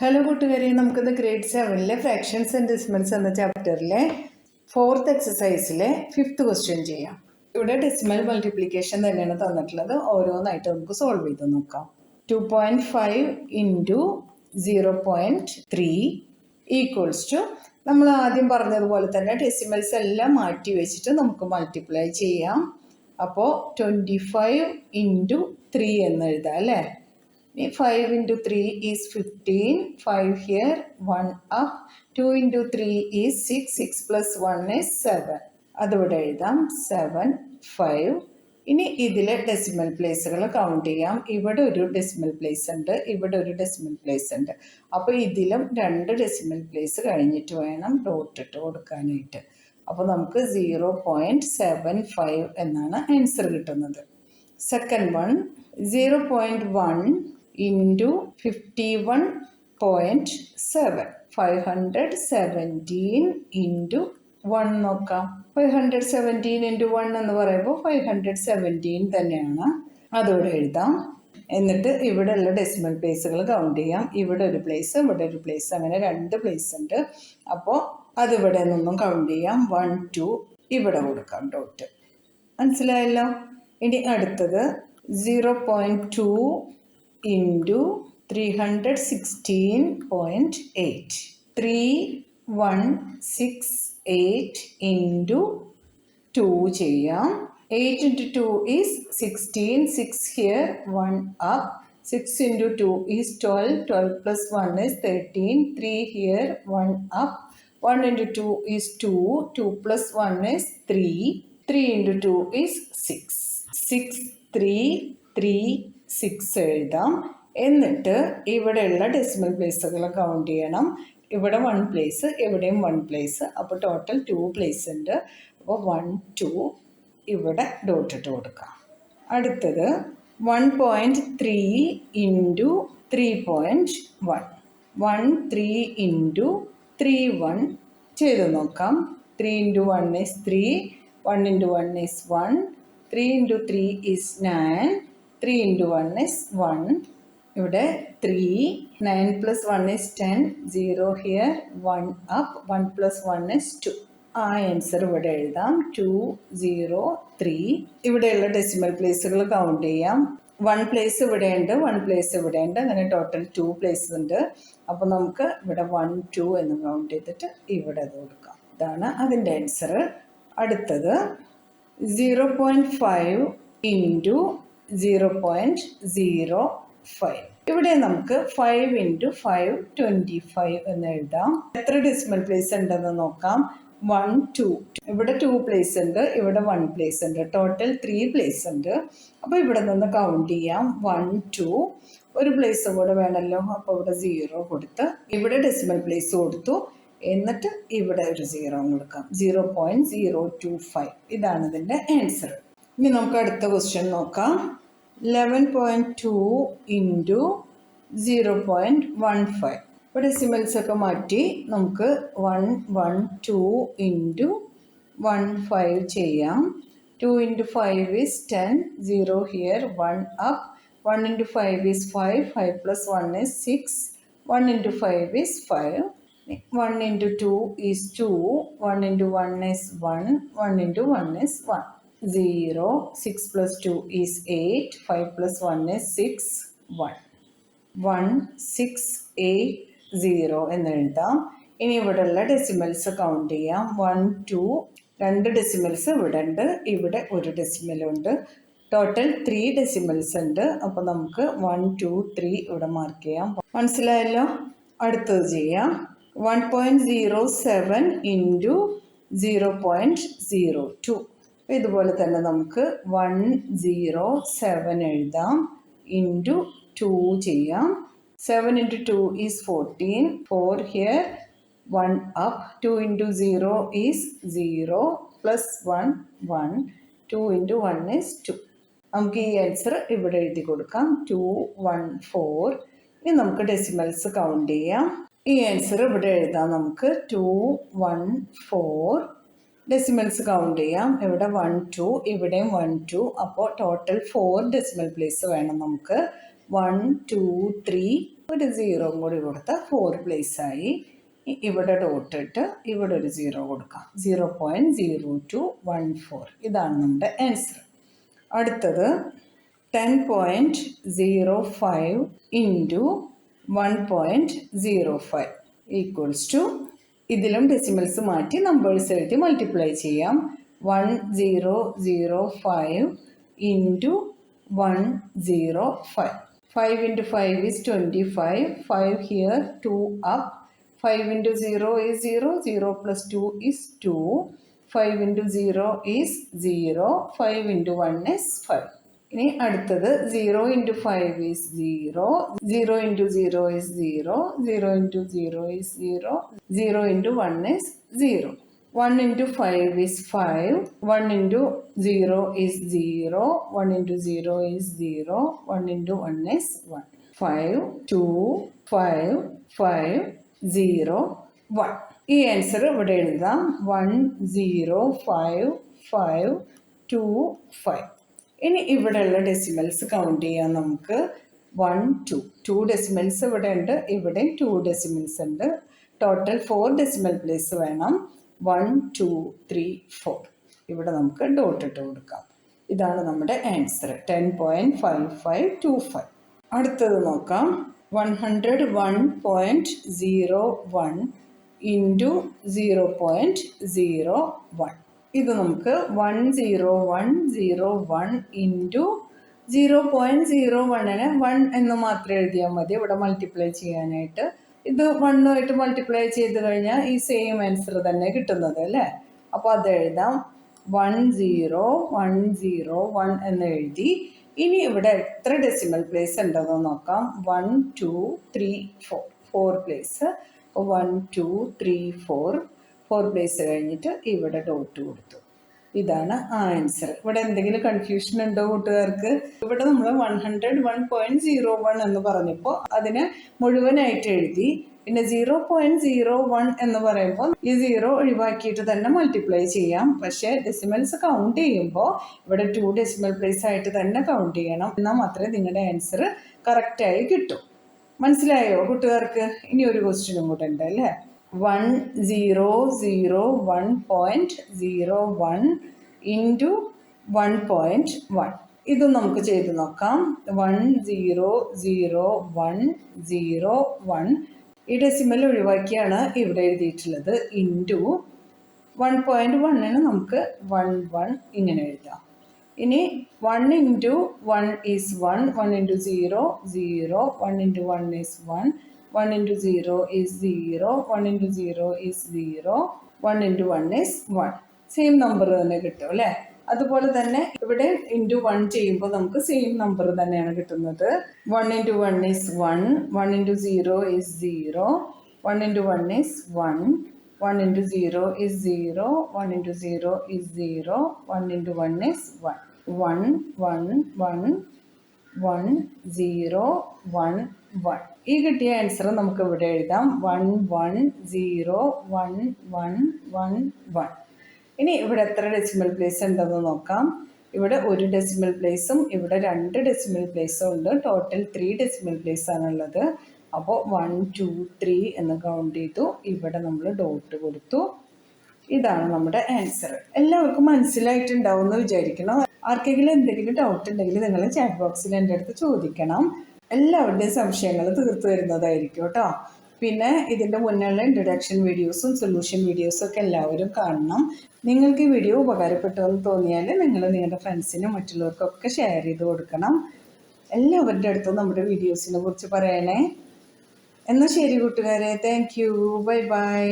Hello കൂട്ടുകാരെ, നമുക്കിന്ന് grade 7-ലെ fractions and decimals എന്ന ചാപ്റ്ററിലെ 4th എക്സസൈസിലെ 5th ക്വസ്റ്റ്യൻ ചെയ്യാം. ഇവിടെ ഡെസിമൽ മൾട്ടിപ്ലിക്കേഷൻ തന്നെയാണ് തന്നിട്ടുള്ളത്. ഓരോന്നായിട്ട് നമുക്ക് സോൾവ് ചെയ്ത് നോക്കാം. 2.5 ഇൻറ്റു 0.3 ഈക്വൽസ് ടു നമ്മൾ ആദ്യം പറഞ്ഞതുപോലെ തന്നെ ഡെസിമൽസ് എല്ലാം മാറ്റി വെച്ചിട്ട് നമുക്ക് മൾട്ടിപ്ലൈ ചെയ്യാം. അപ്പോൾ 25 ഇൻറ്റു 3 എന്ന് എഴുതാം അല്ലേ. 5 into 3 is 15, 5 here, 1 up, 2 into 3 is 6, 6 plus 1 is 7. അതുകൂടെ എഴുതാം 7, 5. ഇനി ഇതിലെ ഡെസിമൽ പ്ലേസുകൾ കൗണ്ട് ചെയ്യാം. ഇവിടെ ഒരു ഡെസിമൽ പ്ലേസ് ഉണ്ട്, ഇവിടെ ഒരു ഡെസിമൽ പ്ലേസ് ഉണ്ട്. അപ്പോൾ ഇതിലും 2 ഡെസിമൽ പ്ലേസ് കഴിഞ്ഞിട്ട് വേണം ഡോട്ട് ഇട്ട് കൊടുക്കാനായിട്ട്. അപ്പോൾ നമുക്ക് 0.75 എന്നാണ് ആൻസർ കിട്ടുന്നത്. സെക്കൻഡ് വൺ 0.1 into 51.7 517 into 1 നോക്കാം. 517 into 1 എന്ന് പറയുമ്പോൾ 517 തന്നെയാണ്. അതോടെ എഴുതാം. എന്നിട്ട് ഇവിടെ ഉള്ള ഡെസിമൽ പ്ലേസുകൾ കൗണ്ട് ചെയ്യാം. ഇവിടെ ഒരു പ്ലേസ്, ഇവിടെ ഒരു പ്ലേസ്, അങ്ങനെ 2 പ്ലേസ് ഉണ്ട്. അപ്പോൾ അതിവിടെ നിന്നും കൗണ്ട് ചെയ്യാം. 1 2 ഇവിടെ കൊടുക്കാം ഡോട്ട്. മനസ്സിലായല്ലോ. ഇനി അടുത്തത് 0.2 into 316.8 3168 into 2 ചെയ്യാം. 8 into 2 is 16, 6 here, 1 up, 6 into 2 is 12, 12 plus 1 is 13, 3 here, 1 up, 1 into 2 is 2, 2 plus 1 is 3, 3 into 2 is 6, 6 3 3 6 എഴുതാം. എന്നിട്ട് ഇവിടെയുള്ള ഡെസിമൽ പ്ലേസുകൾ കൗണ്ട് ചെയ്യണം. ഇവിടെ 1 പ്ലേസ്, ഇവിടെയും 1 പ്ലേസ്. അപ്പോൾ ടോട്ടൽ 2 പ്ലേസ് ഉണ്ട്. അപ്പോൾ 1 2 ഇവിടെ ഡോട്ട് ഇട്ട് കൊടുക്കാം. അടുത്തത് 1.3 ഇൻറ്റു 3.1 13 ഇൻറ്റു 31 ചെയ്ത് നോക്കാം. 3 into 1 is 3, 1 into 1 is 1, 3 into 3 is 9, 3 into 1 is 1. ഇവിടെ 3, 9 plus 1 is 10, 0 here, 1 up, 1 plus 1 is 2. ആ ആൻസർ ഇവിടെ എഴുതാം 2 0 3. ഇവിടെയുള്ള ഡെസിമൽ പ്ലേസുകൾ കൗണ്ട് ചെയ്യാം. 1 പ്ലേസ് ഇവിടെ ഉണ്ട്, 1 പ്ലേസ് ഇവിടെ ഉണ്ട്, അങ്ങനെ ടോട്ടൽ 2 പ്ലേസ് ഉണ്ട്. അപ്പോൾ നമുക്ക് ഇവിടെ 1 2 എന്ന് കൗണ്ട് ചെയ്തിട്ട് ഇവിടെ അത് കൊടുക്കാം. ഇതാണ് അതിൻ്റെ ആൻസർ. അടുത്തത് 0.5 ഇൻറ്റു 0.05. ഇവിടെ നമുക്ക് 5 into 5 25 എന്ന് എഴുതാം. എത്ര ഡെസിമൽ പ്ലേസ് ഉണ്ടെന്ന് നോക്കാം. 1 2. ഇവിടെ 2 പ്ലേസ് ഉണ്ട്, ഇവിടെ 1 പ്ലേസ് ഉണ്ട്. ടോട്ടൽ 3 പ്ലേസ് ഉണ്ട്. അപ്പോൾ ഇവിടെ നിന്ന് കൗണ്ട് ചെയ്യാം. 1 2. ഒരു പ്ലേസ് കൂടെ വേണമല്ലോ. അപ്പോൾ ഇവിടെ 0 കൊടുത്ത് ഇവിടെ ഡെസിമൽ പ്ലേസ് കൊടുത്തു. എന്നിട്ട് ഇവിടെ ഒരു 0 കൊടുക്കാം. 0.025. ഇതാണ് ഇതിൻ്റെ ആൻസർ. ഇനി നമുക്ക് അടുത്ത ക്വസ്റ്റ്യൻ നോക്കാം. 11.2 ഇൻറ്റു 0.15. ഇപ്പോൾ ഡെസിമൽസ് ഒക്കെ മാറ്റി നമുക്ക് 1 1 2 ഇൻറ്റു 1 5 ചെയ്യാം. 2 into 5 is 10, 0 here, 1 up, 1 into 5 is 5, 5 plus 1 is 6, 1 into 5 is 5, 1 into 2 is 2, 1 into 1 is 1, 1 into 1 is 1. 0, 6 plus 2 is 8, 5 plus 1 is 6, 1, 1 6 8 0 എന്ന് എഴുതാം. ഇനി ഇവിടെയുള്ള ഡെസിമൽസ് കൗണ്ട് ചെയ്യാം. 1 2 2 ഡെസിമൽസ് ഇവിടെ ഉണ്ട്, ഇവിടെ ഒരു ഡെസിമലുണ്ട്. ടോട്ടൽ 3 ഡെസിമൽസ് ഉണ്ട്. അപ്പോൾ നമുക്ക് 1 2 3 ഇവിടെ മാർക്ക് ചെയ്യാം. മനസ്സിലായല്ലോ. അടുത്തത് ചെയ്യാം. 1.07 ഇൻറ്റു 0.02. ഇതുപോലെ തന്നെ നമുക്ക് 107 എഴുതാം. ഇൻറ്റു 2 ചെയ്യാം. 7 into 2 is 14, 4 here, 1 up, 2 into 0 is 0, plus 1 1, 2 into 1 is 2. നമുക്ക് ഈ ആൻസർ ഇവിടെ എഴുതി കൊടുക്കാം. 2 1 4. ഇനി നമുക്ക് ഡെസിമൽസ് കൗണ്ട് ചെയ്യാം. ഈ ആൻസർ ഇവിടെ എഴുതാം. നമുക്ക് 2 1 4. ഡെസിമൽസ് കൗണ്ട് ചെയ്യാം. ഇവിടെ 1 2, ഇവിടെയും 1 2. അപ്പോൾ ടോട്ടൽ 4 ഡെസിമൽ പ്ലേസ് വേണം നമുക്ക്. 1 2 3 ഒരു 0 കൂടി കൊടുത്താൽ 4 പ്ലേസ് ആയി. ഇവിടെ ഡോട്ട് ഇട്ട് ഇവിടെ ഒരു 0 കൊടുക്കാം. 0.0214 ഇതാണ് നമ്മുടെ ആൻസർ. അടുത്തത് 10.05 ഇൻറ്റു 1.05 ഈക്വൽസ് ടു, ഇതിലും ഡെസിമൽസ് മാറ്റി നമ്പേഴ്സ് എഴുതി മൾട്ടിപ്ലൈ ചെയ്യാം. 1005 into 105. 5 into 5 is 25. 5 here, 2 up. 5 into 0 is 0. 0 plus 2 is 2. 5 into 0 is 0. 5 into 1 is 5. ഇനി അടുത്തത് 0 into 5 is 0. 0 into 0 is 0. 0 into 0 is 0. 0 into 1 is 0. 1 into 5 is 5. 1 into 0 is 0. 1 into 0 is 0. 1 into 1 is 1. 5, 2, 5, 5, 0, 1. ഈ answer ഇവിടെ എഴുതാം. 1, 0, 5, 5, 2, 5. ഇനി ഇവിടെയുള്ള decimals count ചെയ്യാം നമുക്ക്. 1, 2. 2 decimals ഇവിടെ ഉണ്ട്, ഇവിടെ 2 ഡെസിമൽസ് ഉണ്ട്. ടോട്ടൽ 4 ഡെസിമൽ പ്ലേസ് വേണം. 1, 2, 3, 4. ഇവിടെ നമുക്ക് ഡോട്ട് ഇട്ട് കൊടുക്കാം. ഇതാണ് നമ്മുടെ ആൻസർ 10.5525. അടുത്തത് നോക്കാം. 101.01 ഇൻറ്റു 0.01. ഇത് നമുക്ക് 10101 ഇൻറ്റു 0.01നെ 1 എന്ന് മാത്രം എഴുതിയാൽ മതി ഇവിടെ മൾട്ടിപ്ലൈ ചെയ്യാനായിട്ട്. ഇത് 1ആയിട്ട് മൾട്ടിപ്ലൈ ചെയ്ത് കഴിഞ്ഞാൽ ഈ സെയിം ആൻസർ തന്നെ കിട്ടുന്നത് അല്ലേ. അപ്പോൾ അത് എഴുതാം. 10101 എന്ന് എഴുതി. ഇനി ഇവിടെ എത്ര ഡെസിമൽ പ്ലേസ് ഉണ്ടെന്ന് നോക്കാം. 1, 2, 3, 4. 4 പ്ലേസ്. 1, 2, 3, 4. 4 പ്ലേസ് കഴിഞ്ഞിട്ട് ഇവിടെ ഡോട്ട് കൊടുത്തു. ഇതാണ് ആ ആൻസർ. ഇവിടെ എന്തെങ്കിലും കൺഫ്യൂഷൻ ഉണ്ടോ കൂട്ടുകാർക്ക്? ഇവിടെ നമ്മൾ 101.01 എന്ന് പറഞ്ഞപ്പോൾ അതിന് മുഴുവനായിട്ട് എഴുതി. പിന്നെ 0.01 എന്ന് പറയുമ്പോൾ ഈ 0 ഒഴിവാക്കിയിട്ട് തന്നെ മൾട്ടിപ്ലൈ ചെയ്യാം. പക്ഷേ ഡെസിമൽസ് കൗണ്ട് ചെയ്യുമ്പോൾ ഇവിടെ 2 ഡെസിമൽ പ്ലേസ് ആയിട്ട് തന്നെ കൗണ്ട് ചെയ്യണം. എന്നാൽ മാത്രമേ നിങ്ങളുടെ ആൻസർ കറക്റ്റായി കിട്ടും. മനസ്സിലായോ കൂട്ടുകാർക്ക്? ഇനി ഒരു ക്വസ്റ്റ്യനും കൂടെ ഉണ്ട് അല്ലേ. 1001.01 ഇൻറ്റു 1.1. ഇത് നമുക്ക് ചെയ്ത് നോക്കാം. 1000101. ഈ ഡെസിമൽ ഒഴിവാക്കിയാണ് ഇവിടെ എഴുതിയിട്ടുള്ളത്. ഇൻറ്റു 1.1ന് നമുക്ക് 11 ഇങ്ങനെ എഴുതാം. ഇനി 1 into 1 is 1. 1 into 0, 0. 1 into 1 is 1. 1 into 0 is 0. 1 into 0 is 0. 1 into 1 is 1. Same number തന്നെ കിട്ടും അല്ലേ. അതുപോലെ തന്നെ ഇവിടെ ഇൻറ്റു 1 ചെയ്യുമ്പോൾ നമുക്ക് സെയിം നമ്പർ തന്നെയാണ് കിട്ടുന്നത്. 1 into 1 is 1. 1 into 0 is 0. 1 into 1 is 1. 1 into 0 is 0. 1 into 0 is 0. 1 into 1 is 1. 1, 1, 1, 1, 0, 1, 1. ഈ കിട്ടിയ ആൻസർ നമുക്ക് ഇവിടെ എഴുതാം. 1, 1, 0, 1, 1, 1, 1. ഇനി ഇവിടെ എത്ര ഡെസിമൽ പ്ലേസ് ഉണ്ടെന്ന് നോക്കാം. ഇവിടെ 1 ഡെസിമൽ പ്ലേസും ഇവിടെ 2 ഡെസിമൽ പ്ലേസും ഉണ്ട്. ടോട്ടൽ 3 ഡെസിമൽ പ്ലേസ് ആണുള്ളത്. അപ്പോൾ 1, 2, 3 എന്ന് കൗണ്ട് ചെയ്തു. ഇവിടെ നമ്മൾ ഡോട്ട് കൊടുത്തു. ഇതാണ് നമ്മുടെ ആൻസർ. എല്ലാവർക്കും മനസ്സിലായിട്ടുണ്ടാവും എന്ന് വിചാരിക്കണം. ആർക്കെങ്കിലും എന്തെങ്കിലും ഡൗട്ട് ഉണ്ടെങ്കിൽ നിങ്ങൾ ചാറ്റ് ബോക്സിൽ എൻ്റെ അടുത്ത് ചോദിക്കണം. എല്ലാവരുടെയും സംശയങ്ങൾ തീർത്തു വരുന്നതായിരിക്കും കേട്ടോ. പിന്നെ ഇതിൻ്റെ മുന്നുള്ള ഇൻട്രൊഡക്ഷൻ വീഡിയോസും സൊല്യൂഷൻ വീഡിയോസും ഒക്കെ എല്ലാവരും കാണണം. നിങ്ങൾക്ക് ഈ വീഡിയോ ഉപകാരപ്പെട്ടു എന്ന് തോന്നിയാൽ നിങ്ങൾ നിങ്ങളുടെ ഫ്രണ്ട്സിനും മറ്റുള്ളവർക്കൊക്കെ ഷെയർ ചെയ്ത് കൊടുക്കണം. എല്ലാവരുടെ അടുത്തും നമ്മുടെ വീഡിയോസിനെ കുറിച്ച് പറയണേ. എന്നാൽ ശരി കൂട്ടുകാരെ, താങ്ക് യു, ബൈ ബൈ.